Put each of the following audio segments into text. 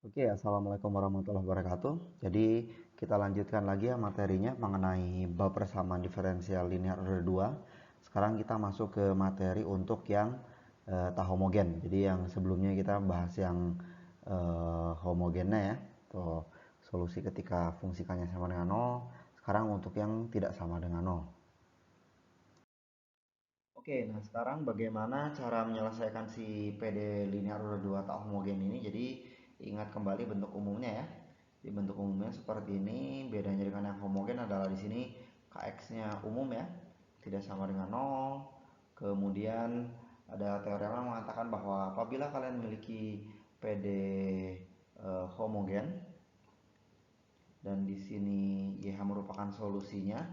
Oke, assalamualaikum warahmatullahi wabarakatuh. Jadi kita lanjutkan lagi ya materinya mengenai bab persamaan diferensial linear order 2. Sekarang kita masuk ke materi untuk yang tak homogen. Jadi yang sebelumnya kita bahas yang homogennya ya, atau solusi ketika fungsi k-nya sama dengan 0. Sekarang untuk yang tidak sama dengan 0. Oke, nah sekarang bagaimana cara menyelesaikan si PD linear order 2 tak homogen ini? Jadi ingat kembali bentuk umumnya ya. Di bentuk umumnya seperti ini, bedanya dengan yang homogen adalah di sini kx-nya umum ya, tidak sama dengan 0. Kemudian ada teorema yang mengatakan bahwa apabila kalian memiliki PD homogen dan di sini YH merupakan solusinya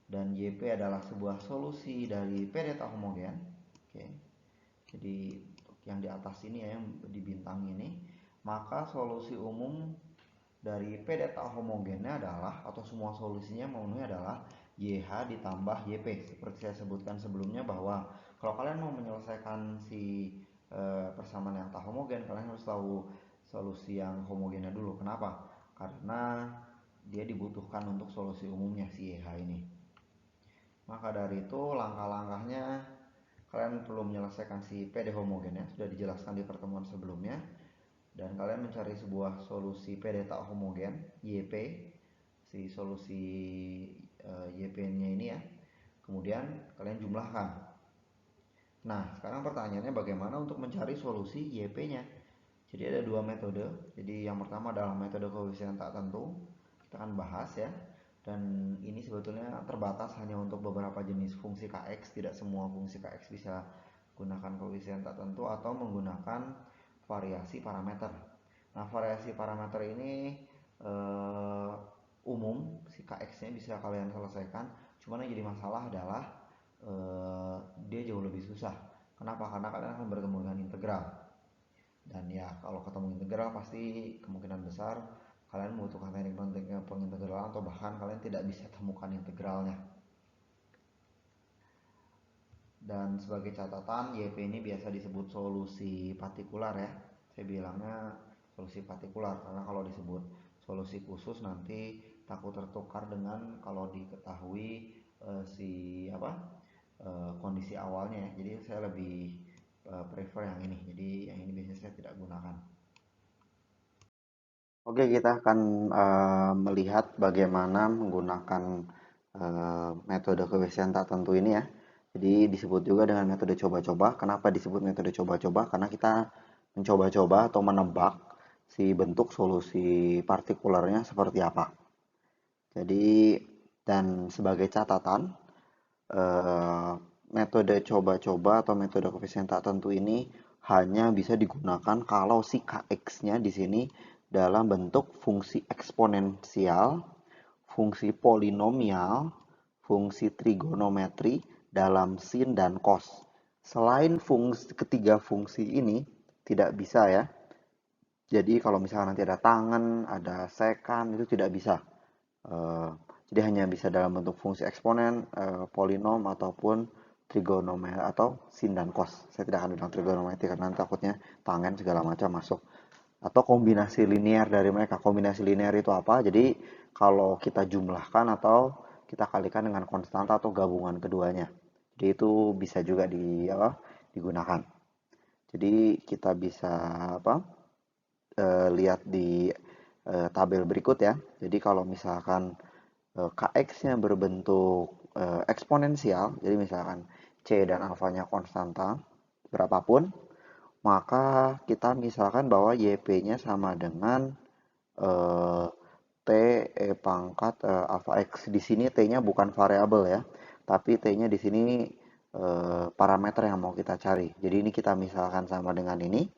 dan YP adalah sebuah solusi dari PD tak homogen. Oke. Jadi untuk yang di atas ini ya, yang di bintang ini, maka solusi umum dari PD tak homogennya adalah, atau semua solusinya memenuhi adalah YH ditambah YP. Seperti saya sebutkan sebelumnya bahwa kalau kalian mau menyelesaikan si persamaan yang tak homogen, kalian harus tahu solusi yang homogennya dulu. Kenapa? Karena dia dibutuhkan untuk solusi umumnya si YH ini. Maka dari itu langkah-langkahnya kalian perlu menyelesaikan si PD homogen ya, sudah dijelaskan di pertemuan sebelumnya. Dan kalian mencari sebuah solusi PD tak homogen YP, si solusi YP-nya ini ya. Kemudian kalian jumlahkan. Nah, sekarang pertanyaannya bagaimana untuk mencari solusi YP-nya? Jadi ada dua metode. Jadi yang pertama adalah metode koefisien tak tentu. Kita akan bahas ya. Dan ini sebetulnya terbatas hanya untuk beberapa jenis fungsi kx. Tidak semua fungsi kx bisa gunakan koefisien tak tentu atau menggunakan variasi parameter. Nah, variasi parameter ini umum, si kx-nya bisa kalian selesaikan. Cuman yang jadi masalah adalah dia jauh lebih susah. Kenapa? Karena kalian akan bertemu dengan integral. Dan ya kalau ketemu integral pasti kemungkinan besar kalian membutuhkan teknik pengintegralan atau bahkan kalian tidak bisa temukan integralnya. Dan sebagai catatan, YP ini biasa disebut solusi partikular ya. Saya bilangnya solusi partikular karena kalau disebut solusi khusus nanti takut tertukar dengan kalau diketahui kondisi awalnya ya. Jadi saya lebih prefer yang ini. Jadi yang ini biasanya saya tidak gunakan. Oke, kita akan melihat bagaimana menggunakan metode koefisien tak tentu ini ya. Jadi disebut juga dengan metode coba-coba. Kenapa disebut metode coba-coba? Karena kita mencoba-coba atau menebak si bentuk solusi partikularnya seperti apa. Jadi dan sebagai catatan, metode coba-coba atau metode koefisien tak tentu ini hanya bisa digunakan kalau si kx-nya di sini dalam bentuk fungsi eksponensial, fungsi polinomial, fungsi trigonometri dalam sin dan cos. Selain ketiga fungsi ini tidak bisa ya. Jadi kalau misalnya nanti ada tangan, ada sekan, itu tidak bisa. Eh, jadi hanya bisa dalam bentuk fungsi eksponen, polinom ataupun trigonometri atau sin dan cos. Saya tidak akan bilang trigonometri karena takutnya tangen segala macam masuk. Atau kombinasi linear dari mereka. Kombinasi linear itu apa? Jadi kalau kita jumlahkan atau kita kalikan dengan konstanta atau gabungan keduanya. Jadi itu bisa juga digunakan. Jadi kita bisa apa? Lihat di tabel berikut ya. Jadi kalau misalkan kx-nya berbentuk eksponensial, jadi misalkan c dan alfanya konstanta berapapun, maka kita misalkan bahwa yp-nya sama dengan t pangkat alfa x. Di sini t-nya bukan variabel ya, tapi t-nya di sini parameter yang mau kita cari. Jadi ini kita misalkan sama dengan ini.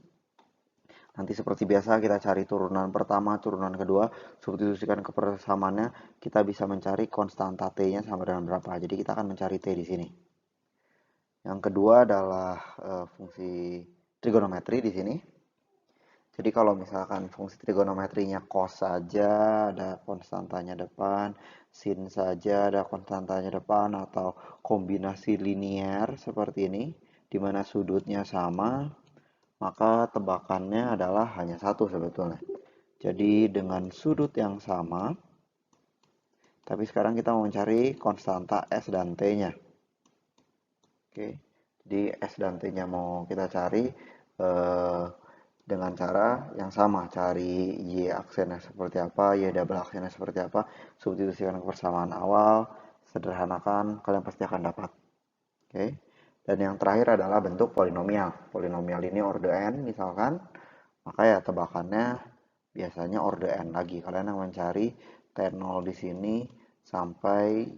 Nanti seperti biasa kita cari turunan pertama, turunan kedua, substitusikan ke persamaannya, kita bisa mencari konstanta T-nya sama dengan berapa. Jadi kita akan mencari T di sini. Yang kedua adalah fungsi trigonometri di sini. Jadi kalau misalkan fungsi trigonometrinya cos saja ada konstantanya depan, sin saja ada konstantanya depan, atau kombinasi linear seperti ini, di mana sudutnya sama, maka tebakannya adalah hanya satu sebetulnya. Jadi dengan sudut yang sama, tapi sekarang kita mau mencari konstanta S dan T-nya. Oke, jadi S dan T-nya mau kita cari dengan cara yang sama, cari Y aksennya seperti apa, Y double aksennya seperti apa, substitusikan ke persamaan awal, sederhanakan, kalian pasti akan dapat. Oke, dan yang terakhir adalah bentuk polinomial. Polinomial ini order n misalkan, maka ya tebakannya biasanya order n lagi. Kalian yang mencari T0 di sini sampai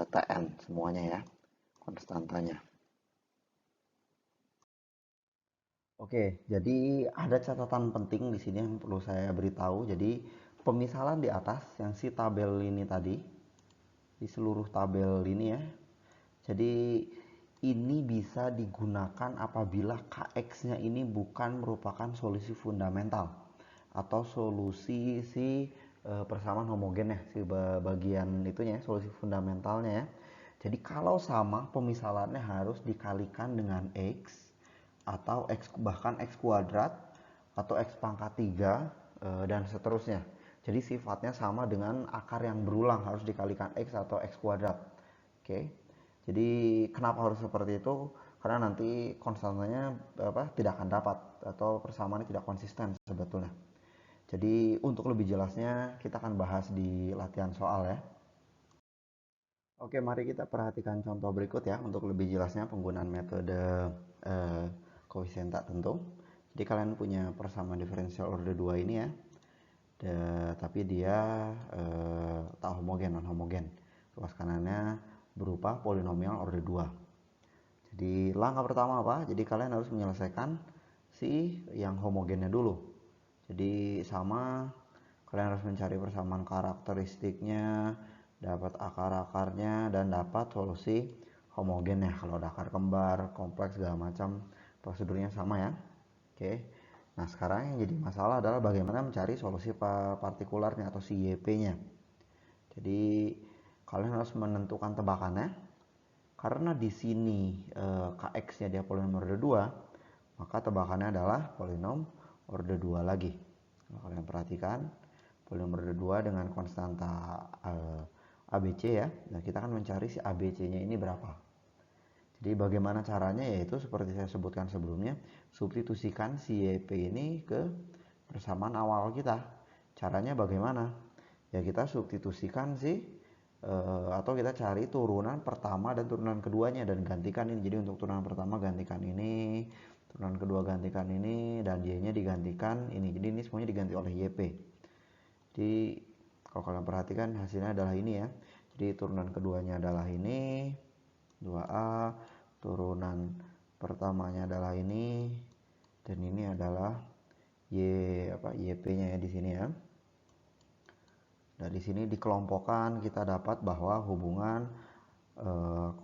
Tn semuanya ya, konstantanya. Oke, jadi ada catatan penting di sini yang perlu saya beritahu. Jadi pemisalan di atas yang si tabel ini tadi, di seluruh tabel ini ya. Jadi ini bisa digunakan apabila Kx-nya ini bukan merupakan solusi fundamental atau solusi si persamaan homogen ya, si bagian itunya solusi fundamentalnya ya. Jadi kalau sama pemisalannya harus dikalikan dengan X atau X bahkan X kuadrat atau X pangkat 3 dan seterusnya. Jadi sifatnya sama dengan akar yang berulang, harus dikalikan X atau X kuadrat. Oke. Jadi kenapa harus seperti itu? Karena nanti konstantanya tidak akan dapat atau persamaannya tidak konsisten sebetulnya. Jadi untuk lebih jelasnya kita akan bahas di latihan soal ya. Oke, mari kita perhatikan contoh berikut ya untuk lebih jelasnya penggunaan metode koefisien tak tentu. Jadi kalian punya persamaan diferensial order 2 ini ya. Tapi dia tak homogen, non homogen. Ruas kanannya berupa polinomial order 2. Jadi langkah pertama apa? Jadi kalian harus menyelesaikan si yang homogennya dulu. Jadi sama, kalian harus mencari persamaan karakteristiknya, dapat akar-akarnya, dan dapat solusi homogennya. Kalau ada akar kembar, kompleks, segala macam, prosedurnya sama ya. Oke. Nah sekarang yang jadi masalah adalah bagaimana mencari solusi partikularnya atau si YP-nya. Jadi kalian harus menentukan tebakannya. Karena di sini Kx-nya dia polinom order 2, maka tebakannya adalah polinom order 2 lagi. Kalau kalian perhatikan, polinom order 2 dengan konstanta ABC ya. Nah, kita akan mencari si ABC-nya ini berapa. Jadi bagaimana caranya, yaitu seperti saya sebutkan sebelumnya, substitusikan si YP ini ke persamaan awal kita. Caranya bagaimana? Ya kita substitusikan si atau kita cari turunan pertama dan turunan keduanya dan gantikan ini. Jadi untuk turunan pertama gantikan ini, turunan kedua gantikan ini, dan Y-nya digantikan ini. Jadi ini semuanya diganti oleh YP. Jadi kalau kalian perhatikan hasilnya adalah ini ya. Jadi turunan keduanya adalah ini 2A, turunan pertamanya adalah ini, dan ini adalah YP-nya ya di sini ya. Dari sini dikelompokkan kita dapat bahwa hubungan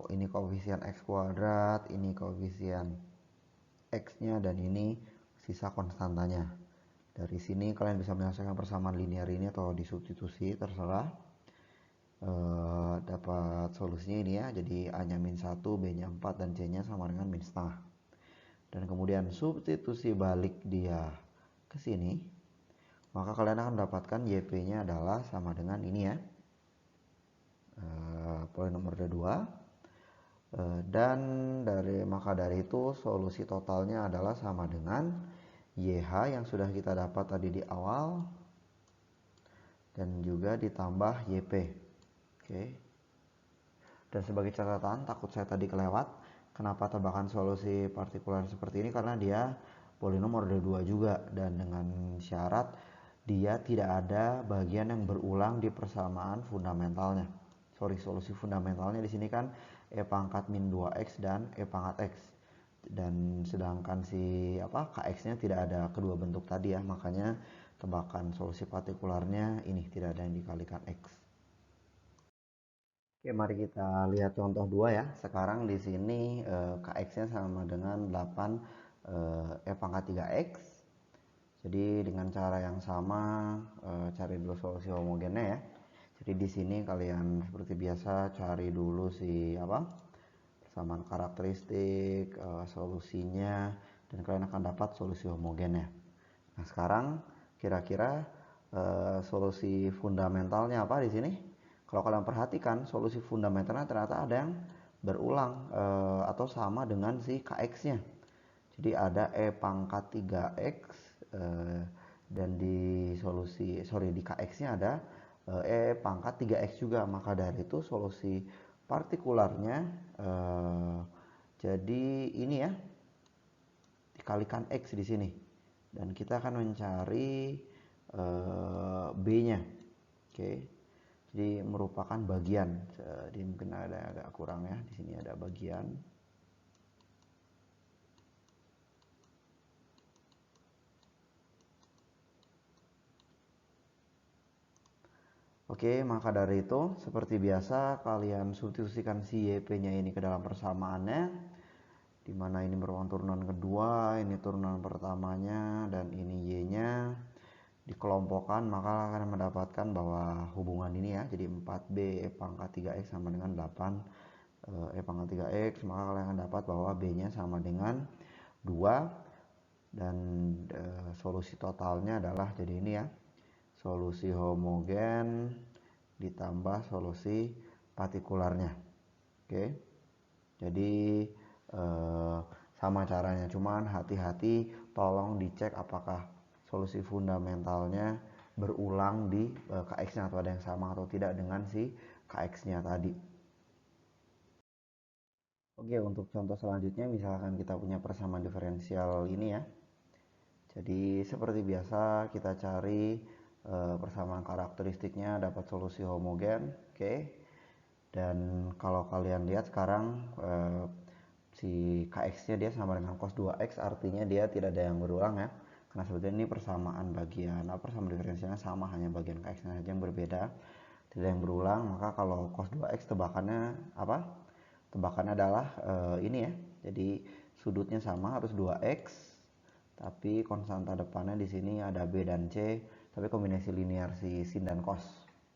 ini koefisien X kuadrat, ini koefisien X-nya, dan ini sisa konstantanya. Dari sini kalian bisa menyelesaikan persamaan linear ini atau disubstitusi, terserah. Dapat solusinya ini ya, jadi A-nya min 1, B-nya 4, dan C-nya sama dengan min setengah. Dan kemudian substitusi balik dia ke sini, maka kalian akan mendapatkan YP-nya adalah sama dengan ini ya, polinom order 2. Dan maka dari itu solusi totalnya adalah sama dengan YH yang sudah kita dapat tadi di awal, dan juga ditambah YP. Oke. Dan sebagai catatan, takut saya tadi kelewat, kenapa tebakan solusi partikular seperti ini, karena dia polinom order 2 juga, dan dengan syarat dia tidak ada bagian yang berulang di persamaan fundamentalnya. Solusi fundamentalnya di sini kan E pangkat min 2X dan E pangkat X. Dan sedangkan si Kx-nya tidak ada kedua bentuk tadi ya, makanya tebakan solusi partikularnya ini tidak ada yang dikalikan X. Oke, mari kita lihat contoh 2 ya. Sekarang di sini Kx-nya sama dengan 8 E pangkat 3X. Jadi dengan cara yang sama cari dulu solusi homogennya ya. Jadi di sini kalian seperti biasa cari dulu si persamaan karakteristik, solusinya, dan kalian akan dapat solusi homogennya. Nah, sekarang kira-kira solusi fundamentalnya apa di sini? Kalau kalian perhatikan, solusi fundamentalnya ternyata ada yang berulang atau sama dengan si kx-nya. Jadi ada e pangkat 3x dan di di kx-nya ada e pangkat 3x juga. Maka dari itu solusi partikularnya jadi ini ya, dikalikan x di sini. Dan kita akan mencari b-nya. Oke. Jadi merupakan bagian. Jadi mungkin ada agak kurang ya. Di sini ada bagian. Oke, maka dari itu seperti biasa kalian substitusikan si YP-nya ini ke dalam persamaannya, di mana ini merupakan turunan kedua, ini turunan pertamanya, dan ini Y-nya dikelompokkan, maka akan mendapatkan bahwa hubungan ini ya, jadi 4B E pangkat 3X sama dengan 8 E pangkat 3X, maka kalian akan dapat bahwa B-nya sama dengan 2, dan solusi totalnya adalah jadi ini ya, solusi homogen ditambah solusi partikularnya. Oke, jadi sama caranya, cuman hati-hati tolong dicek apakah solusi fundamentalnya berulang di kx-nya atau ada yang sama atau tidak dengan si kx-nya tadi. Oke, untuk contoh selanjutnya misalkan kita punya persamaan diferensial ini ya. Jadi seperti biasa kita cari persamaan karakteristiknya, dapat solusi homogen. Oke. Dan kalau kalian lihat sekarang si kx-nya dia sama dengan cos 2x, artinya dia tidak ada yang berulang ya. Karena sebetulnya ini persamaan bagian persamaan diferensialnya sama, hanya bagian kx-nya saja yang berbeda. Tidak yang berulang, maka kalau cos 2x tebakannya apa? Tebakannya adalah ini ya. Jadi sudutnya sama, harus 2x, tapi konstanta depannya di sini ada b dan c, tapi kombinasi linear si sin dan cos.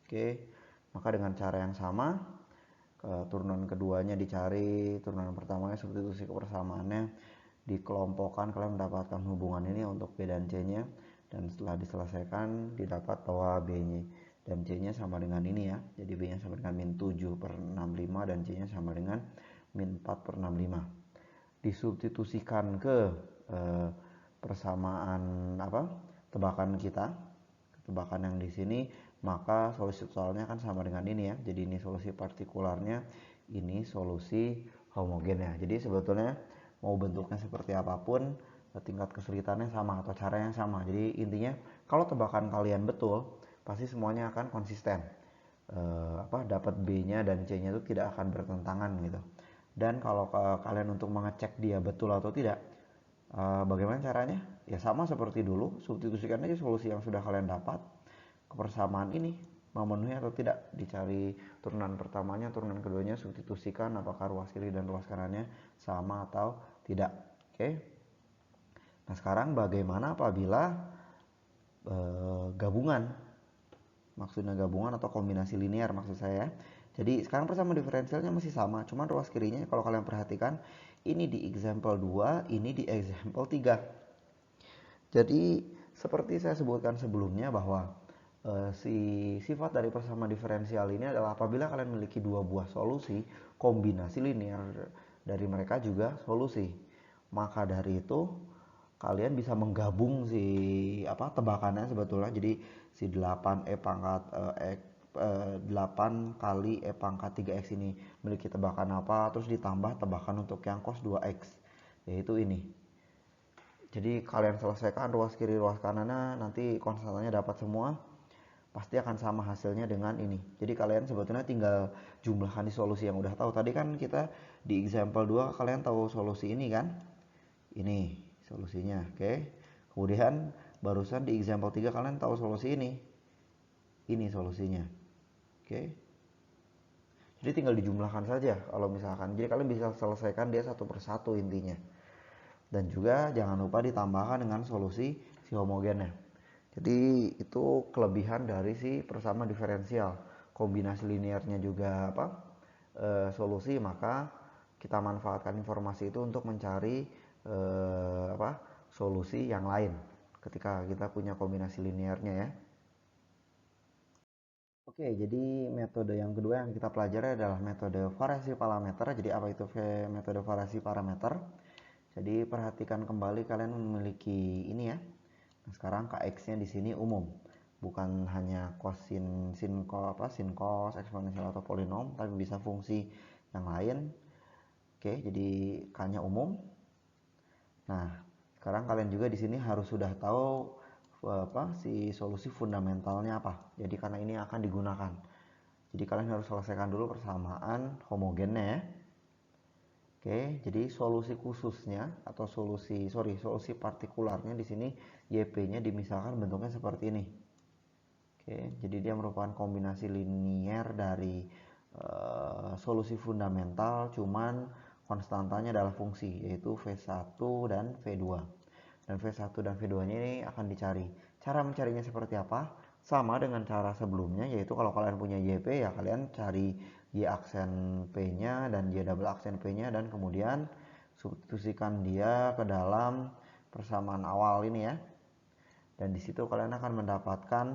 Oke, maka dengan cara yang sama, turunan keduanya dicari, turunan pertamanya substitusi ke persamaannya, dikelompokkan, kalian mendapatkan hubungan ini untuk b dan c nya, dan setelah diselesaikan didapat bahwa b nya dan c nya sama dengan ini ya, jadi b nya sama dengan min 7/65 dan c nya sama dengan min 4/65. Disubstitusikan ke persamaan tebakan kita, tebakan yang di sini, maka solusi totalnya kan sama dengan ini ya. Jadi ini solusi partikularnya, ini solusi homogennya. Jadi sebetulnya mau bentuknya seperti apapun, tingkat kesulitannya sama atau caranya sama. Jadi intinya kalau tebakan kalian betul, pasti semuanya akan konsisten. Dapat B-nya dan C-nya itu tidak akan bertentangan gitu. Dan kalau kalian untuk mengecek dia betul atau tidak, bagaimana caranya? Ya sama seperti dulu, substitusikan aja solusi yang sudah kalian dapat ke persamaan ini, memenuhi atau tidak. Dicari turunan pertamanya, turunan keduanya, substitusikan apakah ruas kiri dan ruas kanannya sama atau tidak. Oke. Nah sekarang bagaimana apabila gabungan? Maksudnya gabungan atau kombinasi linear maksud saya. Jadi sekarang persamaan diferensialnya masih sama, cuman ruas kirinya kalau kalian perhatikan ini di example 2, ini di example 3. Jadi seperti saya sebutkan sebelumnya bahwa si sifat dari persamaan diferensial ini adalah apabila kalian memiliki dua buah solusi, kombinasi linear dari mereka juga solusi. Maka dari itu kalian bisa menggabung si tebakannya sebetulnya, jadi si 8 E pangkat 8 kali E pangkat 3X ini memiliki tebakan apa, terus ditambah tebakan untuk yang cos 2X, yaitu ini. Jadi kalian selesaikan ruas kiri ruas kanannya, nanti konstantanya dapat semua, pasti akan sama hasilnya dengan ini. Jadi kalian sebetulnya tinggal jumlahkan di solusi yang udah tahu. Tadi kan kita di example 2 kalian tahu solusi ini kan, ini solusinya. Oke. Kemudian barusan di example 3 kalian tahu solusi ini solusinya. Oke. Jadi tinggal dijumlahkan saja kalau misalkan. Jadi kalian bisa selesaikan dia satu persatu intinya. Dan juga jangan lupa ditambahkan dengan solusi si homogennya. Jadi itu kelebihan dari si persamaan diferensial. Kombinasi linearnya juga solusi, maka kita manfaatkan informasi itu untuk mencari solusi yang lain ketika kita punya kombinasi linearnya ya. Oke, jadi metode yang kedua yang kita pelajari adalah metode variasi parameter. Jadi apa itu metode variasi parameter? Jadi perhatikan kembali kalian memiliki ini ya. Nah, sekarang kx-nya di sini umum. Bukan hanya kosin, sin, sin cos, eksponensial atau polinom, tapi bisa fungsi yang lain. Oke, jadi k-nya umum. Nah, sekarang kalian juga di sini harus sudah tahu si solusi fundamentalnya apa. Jadi karena ini akan digunakan. Jadi kalian harus selesaikan dulu persamaan homogennya ya. Oke, jadi solusi khususnya atau solusi partikularnya di sini YP-nya dimisalkan bentuknya seperti ini. Oke, jadi dia merupakan kombinasi linier dari solusi fundamental, cuman konstantanya adalah fungsi, yaitu V1 dan V2. Dan V1 dan V2-nya ini akan dicari. Cara mencarinya seperti apa? Sama dengan cara sebelumnya, yaitu kalau kalian punya YP, ya kalian cari Y aksen P-nya dan Y double aksen P-nya, dan kemudian substitusikan dia ke dalam persamaan awal ini ya. Dan di situ kalian akan mendapatkan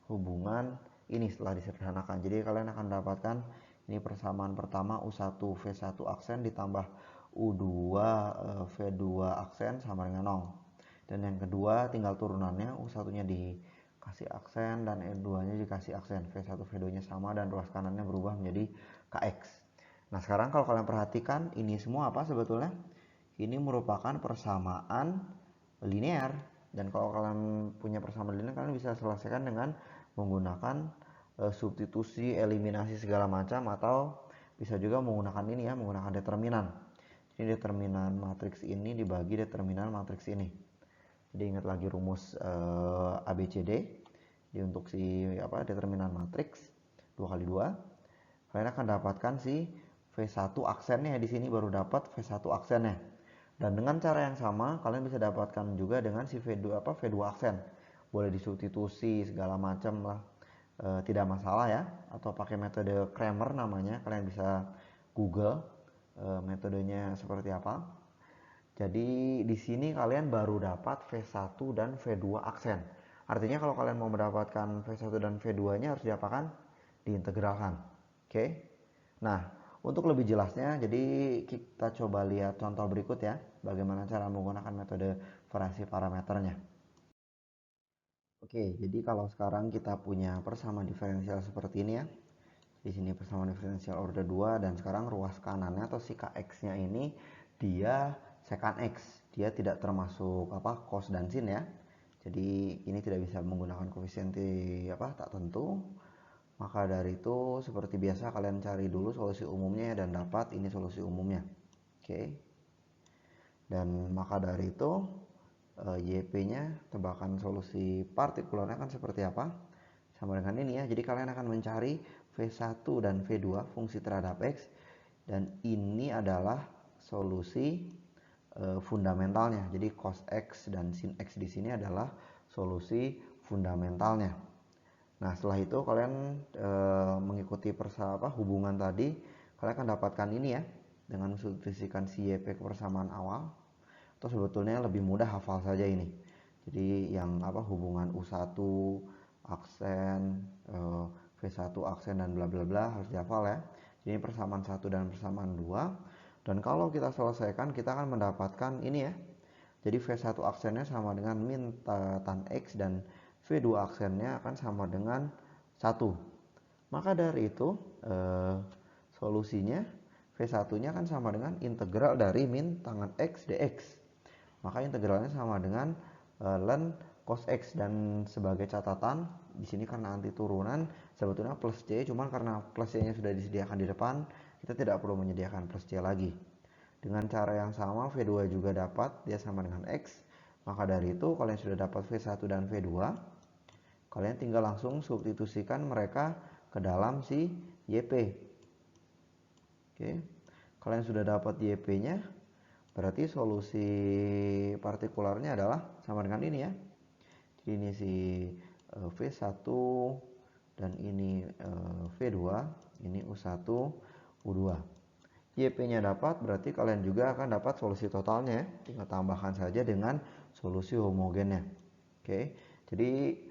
hubungan ini setelah disederhanakan. Jadi kalian akan mendapatkan ini persamaan pertama U1 V1 aksen ditambah U2 V2 aksen sama dengan 0. Dan yang kedua tinggal turunannya, U1-nya dikasih aksen dan E2-nya dikasih aksen. V1 V2-nya sama dan ruas kanannya berubah menjadi KX. Nah, sekarang kalau kalian perhatikan ini semua apa sebetulnya? Ini merupakan persamaan linear. Dan kalau kalian punya persamaan linear, kalian bisa selesaikan dengan menggunakan substitusi, eliminasi segala macam, atau bisa juga menggunakan ini ya, menggunakan determinan. Ini determinan matriks ini dibagi determinan matriks ini. Jadi ingat lagi rumus ABCD. Jadi untuk si determinan matriks 2 kali 2, kalian akan dapatkan si V1 aksennya di sini baru dapat V1 aksennya. Dan dengan cara yang sama kalian bisa dapatkan juga dengan si V2 aksen. Boleh disubstitusi segala macam lah. Tidak masalah ya, atau pakai metode Cramer namanya, kalian bisa Google metodenya seperti apa. Jadi di sini kalian baru dapat V1 dan V2 aksen. Artinya kalau kalian mau mendapatkan V1 dan V2-nya harus diapakan? Diintegralkan. Oke. Nah, untuk lebih jelasnya, jadi kita coba lihat contoh berikut ya, bagaimana cara menggunakan metode variasi parameternya. Oke, jadi kalau sekarang kita punya persamaan diferensial seperti ini ya. Di sini persamaan diferensial order 2 dan sekarang ruas kanannya atau si kx-nya ini dia secant x. Dia tidak termasuk cos dan sin ya. Jadi ini tidak bisa menggunakan koefisien tak tentu. Maka dari itu seperti biasa kalian cari dulu solusi umumnya dan dapat ini solusi umumnya. Oke. Dan maka dari itu YP-nya tebakan solusi partikularnya kan seperti apa? Sama dengan ini ya. Jadi kalian akan mencari V1 dan V2 fungsi terhadap X, dan ini adalah solusi fundamentalnya. Jadi cos X dan sin X di sini adalah solusi fundamentalnya. Nah, setelah itu kalian mengikuti hubungan tadi, kalian akan dapatkan ini ya dengan substitusikan si YP ke persamaan awal. Atau sebetulnya lebih mudah hafal saja ini. Jadi yang hubungan U1 aksen V1 aksen dan bla bla bla harus dihafal ya. Jadi persamaan 1 dan persamaan 2. Dan kalau kita selesaikan kita akan mendapatkan ini ya. Jadi V1 aksennya sama dengan min tan X dan V2 aksennya akan sama dengan 1. Maka dari itu solusinya V1-nya kan sama dengan integral dari min tangan X dx. Maka integralnya sama dengan ln cos X, dan sebagai catatan di sini karena anti turunan sebetulnya plus C, cuman karena plus C-nya sudah disediakan di depan, kita tidak perlu menyediakan plus C lagi. Dengan cara yang sama V2 juga dapat, dia sama dengan X. Maka dari itu kalian sudah dapat V1 dan V2. Kalian tinggal langsung substitusikan mereka ke dalam si YP. Oke. Kalian sudah dapat YP-nya. Berarti solusi partikularnya adalah sama dengan ini ya. Jadi ini si V1 dan ini V2, ini U1, U2. YP-nya dapat, berarti kalian juga akan dapat solusi totalnya ya. Tinggal tambahkan saja dengan solusi homogennya. Oke. Jadi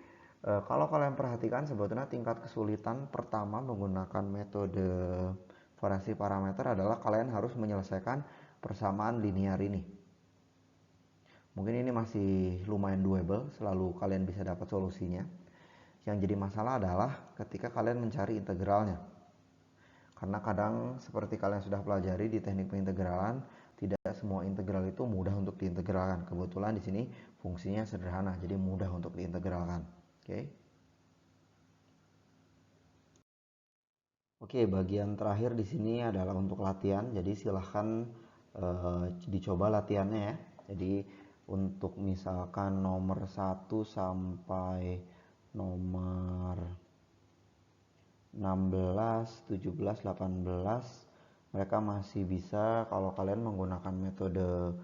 Kalau kalian perhatikan sebetulnya tingkat kesulitan pertama menggunakan metode variasi parameter adalah kalian harus menyelesaikan persamaan linear ini. Mungkin ini masih lumayan doable, selalu kalian bisa dapat solusinya. Yang jadi masalah adalah ketika kalian mencari integralnya. Karena kadang seperti kalian sudah pelajari di teknik pengintegralan, tidak semua integral itu mudah untuk diintegralkan. Kebetulan di sini fungsinya sederhana, jadi mudah untuk diintegralkan. Oke. Oke, bagian terakhir di sini adalah untuk latihan. Jadi silahkan dicoba latihannya ya. Jadi untuk misalkan nomor 1 sampai nomor 16, 17, 18 mereka masih bisa kalau kalian menggunakan metode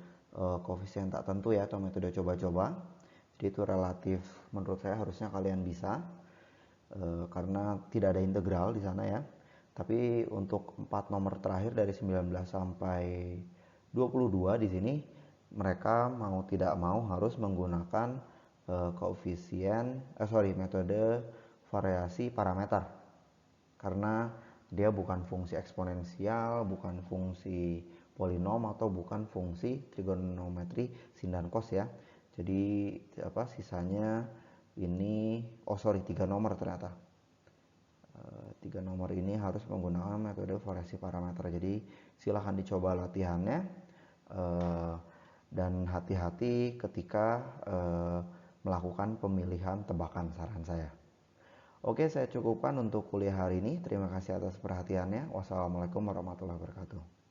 koefisien tak tentu ya, atau metode coba-coba. Jadi itu relatif menurut saya harusnya kalian bisa karena tidak ada integral di sana ya. Tapi untuk 4 nomor terakhir dari 19 sampai 22 di sini mereka mau tidak mau harus menggunakan metode variasi parameter. Karena dia bukan fungsi eksponensial, bukan fungsi polinom, atau bukan fungsi trigonometri sin dan cos ya. Jadi sisanya ini 3 nomor ternyata. 3 nomor ini harus menggunakan metode variasi parameter. Jadi silahkan dicoba latihannya dan hati-hati ketika melakukan pemilihan tebakan saran saya. Oke, saya cukupkan untuk kuliah hari ini. Terima kasih atas perhatiannya. Wassalamualaikum warahmatullahi wabarakatuh.